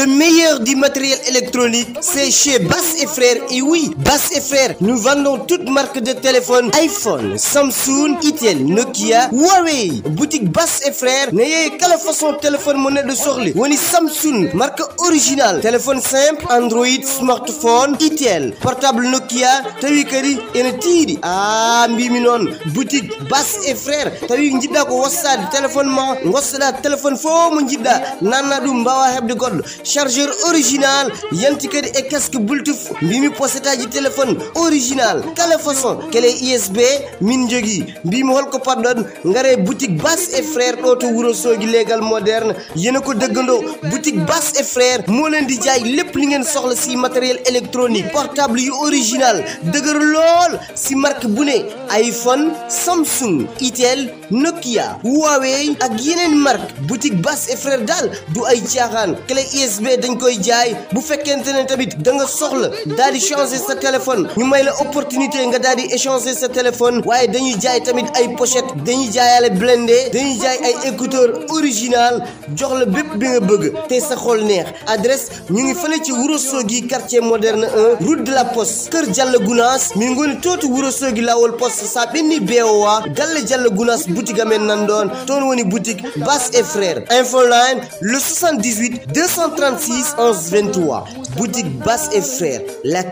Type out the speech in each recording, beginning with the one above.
Le meilleur du matériel électronique, c'est chez Bass et Frères. Et oui, Bass et Frères, nous vendons toutes marques de téléphone, iPhone, Samsung, Itel, Nokia, Huawei. Boutique Bass et Frères, n'ayez quelle façon téléphone monnaie de sorli. Woni Samsung, marque originale. Téléphone simple, Android, smartphone, Itel, portable Nokia, tawi kadi ene tiidi. Ah, mbimi non, boutique Bass et Frères. Tawi njidda ko wassade téléphone ma, ngossada téléphone fo mo njidda, nanna dum bawa hebde goddo. Chargeur original, yanti kadi e casque Bluetooth, mbimi posetaji téléphone original. Kala façon, kele USB, min jogi. Mbimi holko pardon, ngare boutique Bass et Frères do to wuro sogi légal moderne. Yene ko deggando, boutique Bass et Frères mo len di jaay lepp li ngeen soxla ci matériel électronique, portable yu original, deuguer lol ci marque bu ne, iPhone, Samsung, Itel, Nokia, Huawei ak yeneen marque. Boutique Bass et Frères dal du ay tiaxan. Clé USB dañ koy jaay. Bu fekkente ne tamit da nga soxla daal di changer sa téléphone, ñu may la opportunité nga daal di échanger sa téléphone. Waaye dañuy jaay tamit ay pochette, dañuy jaayale blindé, dañuy jaay ay écouteur original, jox la bépp bi nga bëgg te sa xol neex. Adresse ñu ngi fële ci Ourossogui quartier moderne 1 route de la Poste, Kër Diallo Gounass mi ngoni tootu Ourossogui lawol poste sa benni beowa galle Diallo Gounass boutique amen nandoon toon woni boutique Bass et Frères. Info line le 78 236 11 23. Boutique Bass et Frères. La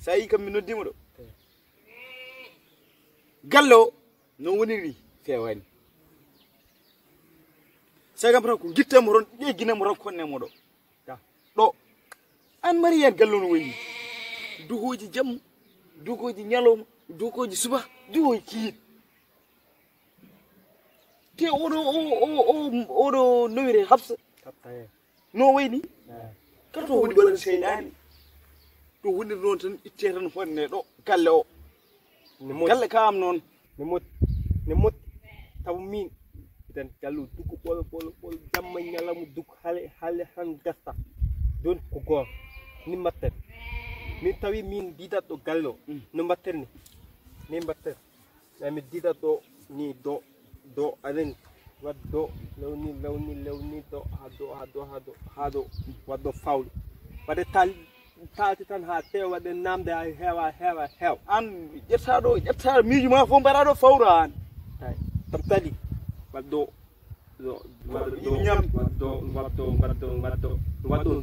sayi kam mi noddimo ɗo gallo no woniri fewani sagam tan ko guittamo ron ƴegginamo ron konnemo ɗo an mari hen gallo no woni duhoji jammu duhoji ñalowma duhoji suba duhoji kiit te oɗo nowire habsa no wayni kato woni ɓaɗan seydani to woni non tan itte tan fonne ɗo galle o galle kam noon ne mot taw min itan gallu duggu ɓolo jamma ñalamu duggu hale han gasta don ko goor ni mbatten min tawi min didat ɗo galle o no mbatten ni mbatten mi didat ɗo ni do anen waddo lewni do ha do waddo fawli wadde talti tan ha tewa de namde ay hewa an ƴetta miiju ma fof mbaɗa ɗo fawra an tay tam tali waddo waddo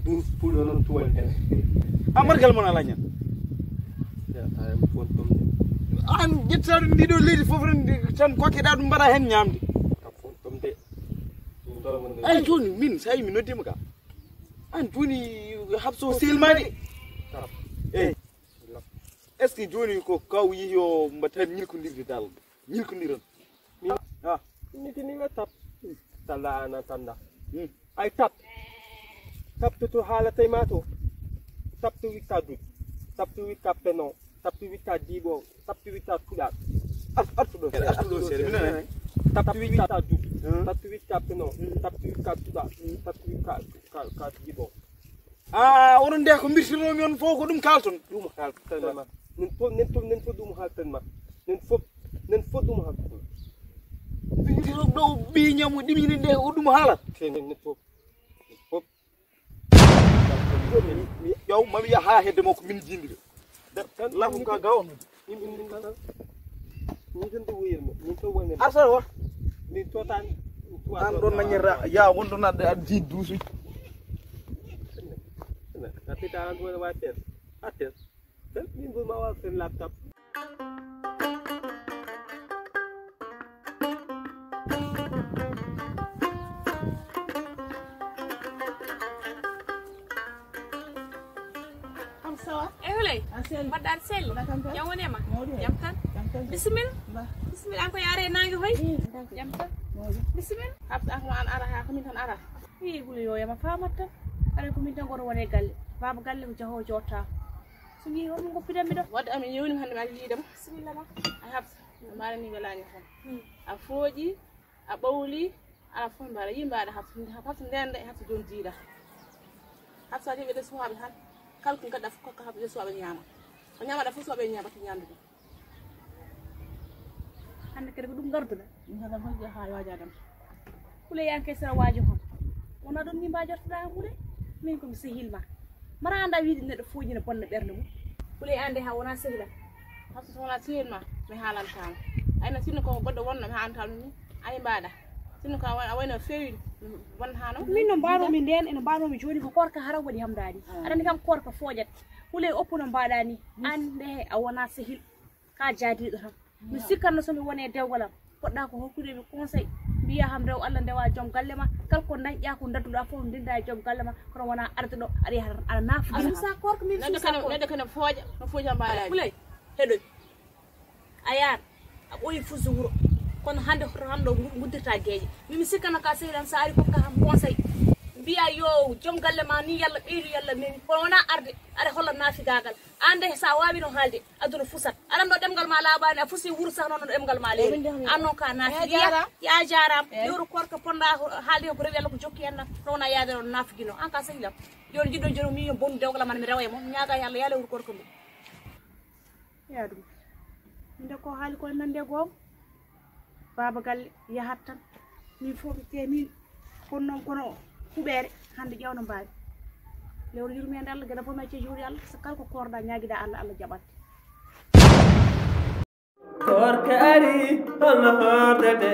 12 pulo non tuwal hen amargal mon ala ñan tay fon tom an ƴettaɗo ndiɗo leydi fof tan kokkeɗa ɗum mbaɗa hen ñamde fon tom de ay joni min sa yi mi noddima ka an joni habso selmade est ce que joni ko kaw yi yo mbatten ñilkodirde dal ñilkodiron ni nga tap tala ana tanda ay tap to hala tay mato tap to wita du tap to wita peno tap to wita dibo tap to wita kulat artudo sere mina tap to wita du tap to wita peno tap to wita kulat tap to wita ka dibo onon nde ko mbirtinomi on fof ko ɗum kalton ɗum haltanma nen fof ɗum haltanma nen fof ɗum haltanma ɗo ɓiñamo ɗimini nde o ɗum haala nen fof ƴaw mami wiya ha hedde makko min jindi ɗo lafu ka gawon min tan de wuyirme min to wonne arsara wa min totan an ɗon maniére ya wonɗon adde jii duusuji Tapi tangan gue water, dan minggu mau sen laptop. Amsawa. Wala. Badan sel. Yang mana mah? Jam tan. Bismil. Bismil aku yang are nangi hoy. Jam tan. Bismil. Aku an arah aku minta arah. Ih, gue yo ya ma famata. Are ko min tan goto wone galle baba galle ko jaho jotta so wi on ko pidam mi do wadde ami yewni hande ma jiidam bismillah ma a habsa mbaɗa ni welani tan a fooƴi a ɓawli ala fof mbaɗa yi mbaɗa habsa ndende habsa joni jiiɗa habsa waɗi ɓeɗe suwaɓe tan kala ko gadda fof kokka habɓe suwaɓe ñaama ko ñamaɗa fof suwaɓe ñaama to ñamde ɗum hande kadi ko ɗum garduɗa ɗum hagan hoƴƴo ha wajadam kule yanke sera waajo hon wona ɗon ni mbajortoɗa e muɗe min komi sehilma mara anda wiide neɗɗo fooƴina bonna ɓerde mum kule ande ha wona sehilam habsa so wona sehil ma mi haalantama ayno sinno ko goɗɗo wonno mi haalantama ɗum ni ayi mbaɗa sinno ko a wayno fewi won hano min no mbanomi nden eno mbanomi joni ko korka hara waɗi hamdani aɗani kam korka fooƴat kule oppu no mbaɗa ni an nde a wona sehil ka jaadiɗo tan mi sikkanno somi wone dewgalam poɗɗa ko hokkudemi conseil mbiya ham rew Allah ndewa joom galle ma kala ko dañƴa ko dadduɗa fof ndinda e joom galle ma kono wona arde ɗo aɗa yaha aɗa naafugina sa korka min neɗɗo kene fooƴa no fooƴa mbaɗani fulay heɗoy a yaar a ɓooyi fuso wuuro kono hande hanɗo guddirta gueeƴe mimi sikkano ka sehilan sa ari kokka ham conseil mbiya yo joom galle ma ni yalla ɓeydu yalla memi kono wona arde aɗa holla naafigagal ande sa wawi no haalde aduna fusat aɗan ɗo ɗemgal ma laaɓani a fusi wuuro sah noon no ɗemgal ma leeri an noon ka naafi ya jaram lewru korka ponɗa haalde ko rewi Allah ko jokki hen to wona yaade no naafiguino an ka sehilam joni jiɗɗo joni mi yo bonnu dewgal man mi rewa e mo ñaaga yalla ya lewru korka mum ya ɗum nde ko haali koye nande goom baba galle yahat tan min fof ɓe temin kono noon kono huɓere hande ƴewno mbawi lewru yurmede Allah gueɗa fof macce juuɗe Allah so kala ko korɗa ñaguiɗa Allah Allah jaɓatte korka ari hono hordete